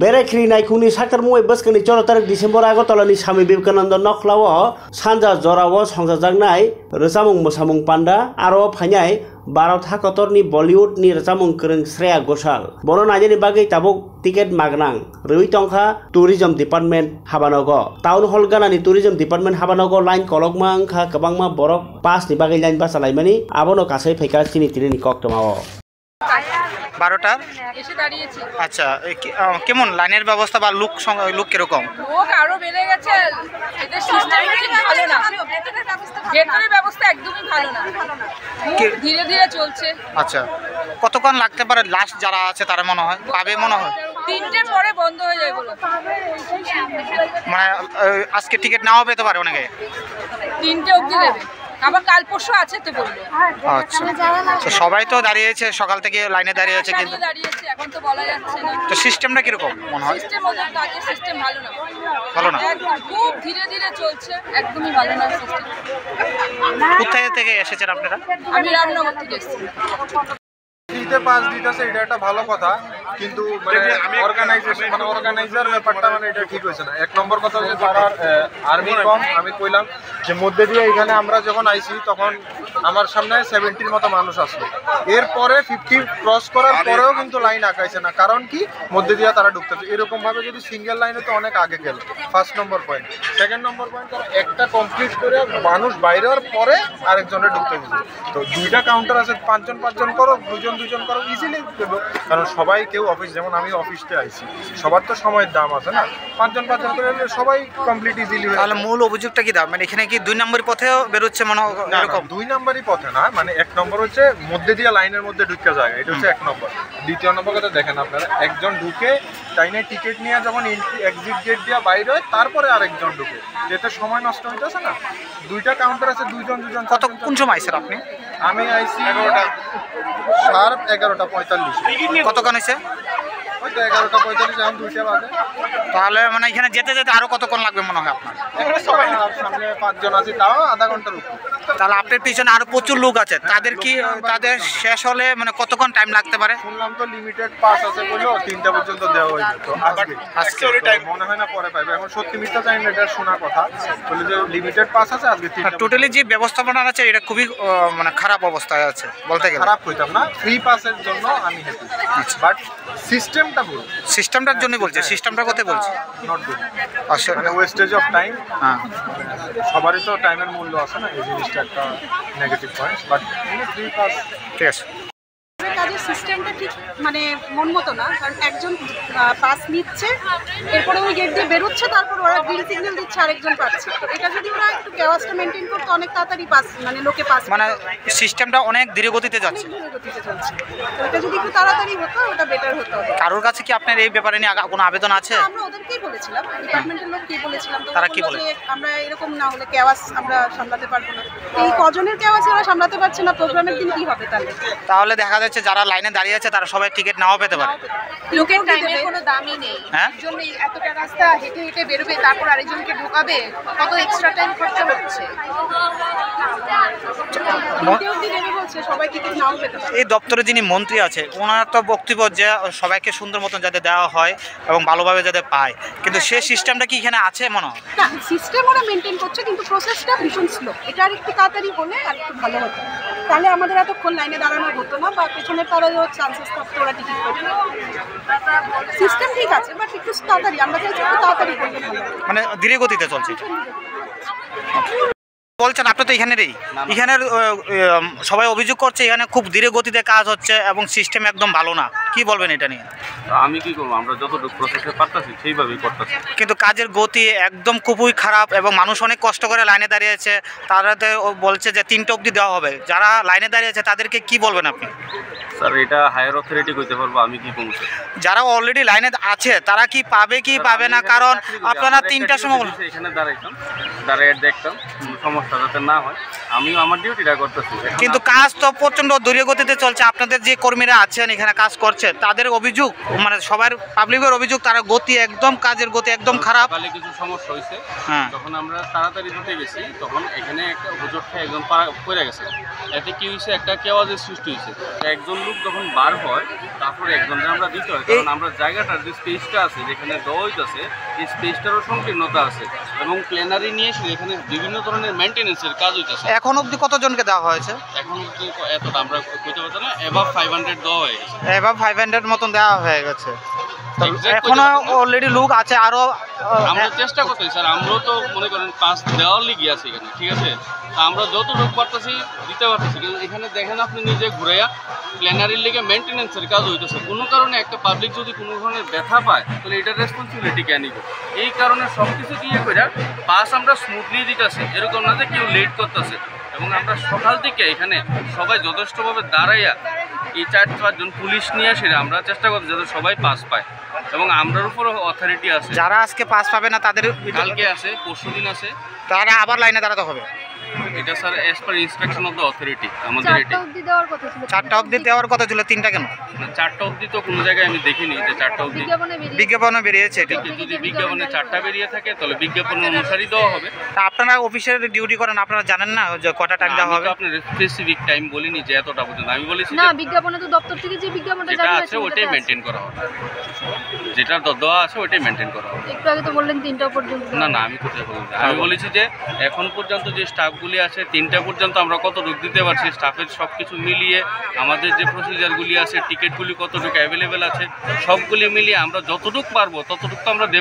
बेरायख्रि नायखुंनि साकरमुङै बोसोरनि 14 तारिख डिसेम्बर आगरतलानि स्वामी विवेकानन्द नखलाव सानजा जराव संजाजानाय रोजामुं मोसामुं पान्डा आरो फाइनाय भारत हाखरनि बलिउडनि रोजामुं गोरों श्रेया घोषाल बर' नायनायनि बागै ताबुक टिकेट मागनां रवि टंका टुरिजम डिपार्टमेंट हाबानग टाउन हल गानानि टुरिजम डिपार्टमेंट हाबानग लाइन कलकमा अंखा गोबांमा बरफ पासनि बागै लाइन बासालायमानि आबनो गासै फैका सिनि तिरिनि कक्टमाव 12টা এসে দাঁড়িয়েছি। আচ্ছা কেমন লাইনের ব্যবস্থা বা লুক কিরকম? লোক আরো বেড়ে গেছে, এদের সিস্টেম ঠিক ভালো না, ভেতরের ব্যবস্থা একদমই ভালো না, ধীরে ধীরে চলছে। আচ্ছা কতক্ষণ লাগতে পারে লাস্ট যারা আছে তারা মনে হয় পাবে মনে হয় 3টের পরে বন্ধ হয়ে যায় বলো, মানে আজকে টিকিট নাও পেতে পারে অনেকে 3টে অবধি দেবে, আবার কাল পরশু আছে তো বললো। আচ্ছা তো সবাই তো দাঁড়িয়েছে সকাল থেকে লাইনে দাঁড়িয়ে আছে কিন্তু দাঁড়িয়েছে এখন তো বলা যাচ্ছে না। তো সিস্টেমটা কিরকম মনে হয়? সিস্টেম ওদের কাজের সিস্টেম ভালো না, ভালো না, খুব ধীরে ধীরে চলছে, একদমই ভালো না সিস্টেম। কোথায় থেকে এসেছেন আপনারা? আমি রামনগর থেকে এসেছি। ফ্রিতে পাস দিতেছে এটা একটা ভালো কথা, কিন্তু মানে অর্গানাইজেশন মানে অর্গানাইজার ব্যাপারটা মানে এটা ঠিক হয়েছে না। এক নম্বর কথা হচ্ছে তারা আর্মি কম, আমি কইলাম যে মধ্যে দিয়ে এখানে আমরা যখন আইছি তখন আমার সামনে 70-র মতো মানুষ আসলো, এরপরে 50 ক্রস করার পরেও কিন্তু লাইন আঁকাইছে না। কারণ কি মধ্যে দিয়ে তারা ঢুকতেছে। এরকমভাবে যদি সিঙ্গেল লাইনে তো অনেক আগে গেল। ফার্স্ট নম্বর পয়েন্ট। সেকেন্ড নম্বর পয়েন্ট, তারা একটা কমপ্লিট করে মানুষ বাইরে হওয়ার পরে আরেকজনে ঢুকতে দিচ্ছে। তো 2টা কাউন্টার আছে, 5 জন করো, 2 জন করো, ইজিলি দেবো। কারণ সবাই কেউ অফিস, যেমন আমি অফিসতে আইছি, সবার তো সময়ের দাম আছে না, 5 জন করে সবাই কমপ্লিট ইজিলি হয়ে। তাহলে মূল অভিযোগটা কি দাম মানে এখানে কি 2 নম্বর পথেও বেরোচ্ছে মনে এরকম? 2 নম্বরই পথে না, মানে 1 নম্বর হচ্ছে মধ্যে দিয়ে লাইনের মধ্যে ঢুকে যায়, এটা হচ্ছে 1 নম্বর। দ্বিতীয় নম্বর কথা দেখেন আপনারা, একজন ঢুকে লাইনে টিকিট নিয়ে যখন এক্সিট গেট দিয়ে বাইরে হয় তারপরে আরেকজন ঢুকে, যেতে সময় নষ্ট হইতেছে না। 2টা কাউন্টার আছে, 2 জন কত কোন সময় স্যার আপনি? আমি আইসি 11:45। কতক্ষণ হয়েছে? ওই তো 11:45, এখন 2টা বাজে। তাহলে মানে এখানে যেতে যেতে আরো কতক্ষণ লাগবে মনে হয় আপনার? এখানে সবাই সামনে 5 জন আছে, তাও আধা ঘন্টার উপর। তাহলে আপনার পিছনে আরো প্রচুর লোক আছে, তাদের কি তাদের শেষ হলে মানে কতক্ষণ টাইম লাগতে পারে? শুনলাম তো লিমিটেড পাস আছে বললো 3টা পর্যন্ত দেওয়া হয়ে যেত। আজকে মনে হয় না পরে পাইবে, এখন সত্যি মিথ্যা জানি না, এটা শোনা কথা বলে যে লিমিটেড পাস আছে আজকে 3টা। টোটালি যে ব্যবস্থাপনা আছে এটা খুবই মানে খারাপ অবস্থায় আছে বলতে গেলে। খারাপ কইতাম না, ফ্রি পাসের জন্য আমি হ্যাপি, বাট সিস্টেমটা ভুল। সিস্টেমটার জন্য বলছে, সিস্টেমটা কোথায় বলছে নট গুড, আসলে মানে ওয়েস্টেজ অফ টাইম। হ্যাঁ সবারই তো টাইমের মূল্য আছে না, এই জিনিসটা একটা negative point, but free pass ঠিক আছে। কাজের সিস্টেমটা ঠিক মানে মন মতো না, কারণ একজন পাস নিচ্ছে, এরপরে ওই গেট দিয়ে বেরোচ্ছে, তারপর ওরা গ্রিন সিগন্যাল দিচ্ছে, আরেকজন পাচ্ছে। এটা যদি ওরা একটু কেওয়াসটা মেনটেন করতো অনেক তাড়াতাড়ি পাস মানে লোকে পাস, মানে সিস্টেমটা অনেক ধীরে গতিতে যাচ্ছে, গতিতে চলছে। এটা যদি একটু তাড়াতাড়ি হতো ওটা বেটার হতো। কারোর কাছে কি আপনার এই ব্যাপারে নিয়ে কোনো আবেদন আছে? আমরা ওদেরকেই বলেছিলাম, ডিপার্টমেন্টের লোককে বলেছিলাম, তো তারা কি বলে আমরা এরকম না হলে কেওয়াস আমরা সামলাতে পারবো না। এই কজনের কেওয়াস ওরা সামলাতে পারছে না, প্রোগ্রামের দিন কি হবে তাহলে? তাহলে দেখা যাচ্ছে যারা লাইনে দাঁড়িয়ে আছে তারা সবাই টিকিট নাও পেতে পারে। লোকের টাইমের কোনো দামই নেই, হ্যাঁ জন্য এতটা রাস্তা হেঁটে হেঁটে বেরোবে, তারপর আরেকজনকে ঢোকাবে, কত এক্সট্রা টাইম খরচা হচ্ছে। এই দপ্তরে যিনি মন্ত্রী আছে ওনার তো বক্তব্য যে সবাইকে সুন্দর মতন যাতে দেওয়া হয় এবং ভালোভাবে যাতে পায়, কিন্তু সেই সিস্টেমটা কি এখানে আছে মনে হয়? না, সিস্টেম ওরা মেনটেন করছে, কিন্তু প্রসেসটা ভীষণ স্লো। এটা আর একটু তাড়াতাড়ি হলে আর একটু ভালো হতো, তাহলে আমাদের এতক্ষণ লাইনে দাঁড়ানো হতো না, বা পেছনের তারা চান্সেস থাকতো ওরা টিকিট করতো। সিস্টেম ঠিক আছে, বাট একটু তাড়াতাড়ি, আমরা চাইছি একটু তাড়াতাড়ি করলে ভালো, মানে ধীরে গতিতে চলছে। বলছেন আপনি তো এখানেরই, এখানের সবাই অভিযোগ করছে এখানে খুব ধীরে গতিতে কাজ হচ্ছে এবং সিস্টেম একদম ভালো না, কি বলবেন এটা নিয়ে? আমি কি করবো, আমরা যতটুকু প্রসেসে পারতেছি সেইভাবেই করতেছি, কিন্তু কাজের গতি একদম খুবই খারাপ এবং মানুষ অনেক কষ্ট করে লাইনে দাঁড়িয়েছে, তারা বলছে যে 3টা অবধি দেওয়া হবে। যারা লাইনে দাঁড়িয়েছে তাদেরকে কি বলবেন আপনি? স্যার এটা হায়ার অথরিটি কইতে পারবো, আমি কি পৌঁছে। যারা অলরেডি লাইনে আছে তারা কি পাবে কি পাবে না? কারণ আপনারা 3টার সময় এখানে দাঁড়াইতাম, দাঁড়াই দেখতাম সমস্যা যাতে না হয় আমিও আমার ডিউটিটা করতেছি। কিন্তু কাজ তো প্রচণ্ড দূরীয় গতিতে চলছে। আপনাদের যে কর্মীরা আছেন এখানে কাজ করছে তাদের অভিযোগ, মানে সবার পাবলিকের অভিযোগ, তারা গতি একদম, কাজের গতি একদম খারাপ। সকালে কিছু সমস্যা হয়েছে, হ্যাঁ, যখন আমরা তাড়াতাড়ি দিতে গেছি তখন এখানে একটা হুজুর খেয়ে একজন পড়ে গেছে। এতে কি হয়েছে, একটা কেওয়াজের সৃষ্টি হয়েছে। একজন লোক যখন বার হয় তারপরে একজনকে আমরা দিতে হয়, কারণ আমরা জায়গাটার যে স্পেসটা আছে যেখানে দেওয়া হইতেছে এই স্পেসটারও সংকীর্ণতা আছে এবং প্ল্যানারি নিয়ে এসে এখানে বিভিন্ন ধরনের মেনটেন্যান্সের কাজ হইতেছে। এখন অবধি কতজনকে দেওয়া হয়েছে? এখন এতটা আমরা কইতে পারতাম না, এবার 500 দেওয়া হয়ে গেছে। এবার 500 মতন দেওয়া হয়ে গেছে। এখনো অলরেডি লোক আছে আরো। আমরা চেষ্টা করতেছি স্যার, আমরাও তো মনে করেন পাস দেওয়ার লিগে আছে এখানে, ঠিক আছে? তা আমরা যতটুকু পারতেছি দিতে পারতেছি, কিন্তু এখানে দেখেন আপনি নিজে ঘুরাইয়া প্ল্যানারির লিগে মেনটেন্যান্সের কাজ হইতেছে। কোনো কারণে একটা পাবলিক যদি কোনো ধরনের ব্যথা পায় তাহলে এটার রেসপন্সিবিলিটি কে নিব? এই কারণে সব কিছু দিয়ে করে পাস আমরা স্মুথলি দিতেছি, এরকম না যে কেউ লেট করতেছে। এবং আমরা সকাল থেকে এখানে সবাই যথেষ্টভাবে দাঁড়াইয়া এই 4-5 জন পুলিশ নিয়ে আসে আমরা চেষ্টা করতে যাতে সবাই পাস পায়, এবং আমরার উপরও অথরিটি আছে। যারা আজকে পাস পাবে না তাদের কালকে আছে, পরশুদিন আছে, তারা আবার লাইনে দাঁড়াতে হবে। এটা sir as per instruction of the authority আমাদের এটা 4টা অবধি দেওয়ার কথা ছিল, 3টা কেন? 4টা অবধি তো কোনো জায়গায় আমি দেখিনি যে 4টা অবধি বিজ্ঞাপনে বেরিয়েছে। এটা যদি বিজ্ঞাপনে 4টা বেরিয়ে থাকে তাহলে বিজ্ঞাপন অনুসারী দেওয়া হবে। তা আপনারা অফিসের ডিউটি করেন, আপনারা জানেন না যে কটা টাইম দেওয়া হবে? আপনার স্পেসিফিক টাইম বলিনি যে এতটা পর্যন্ত, আমি বলেছি না, বিজ্ঞাপনে তো দপ্তর থেকে যে বিজ্ঞাপনটা যেটা জারি আছে ওটাই মেনটেন করা হবে, যেটা দেওয়া আছে ওটাই মেনটেন করা হবে। একটু আগে তো বললেন 3টা পর্যন্ত। না না, আমি কোথায় বলছি, আমি বলেছি যে এখন পর্যন্ত যে স্টাফগুলি আছে 3টা পর্যন্ত আমরা কতটুকু দিতে পারছি, স্টাফের সব কিছু মিলিয়ে আমাদের যে প্রসিজারগুলি আছে, টিকিটগুলি কতটুকু অ্যাভেলেবেল আছে, সবগুলি মিলিয়ে আমরা যতটুকু পারবো ততটুকু আমরা দেব।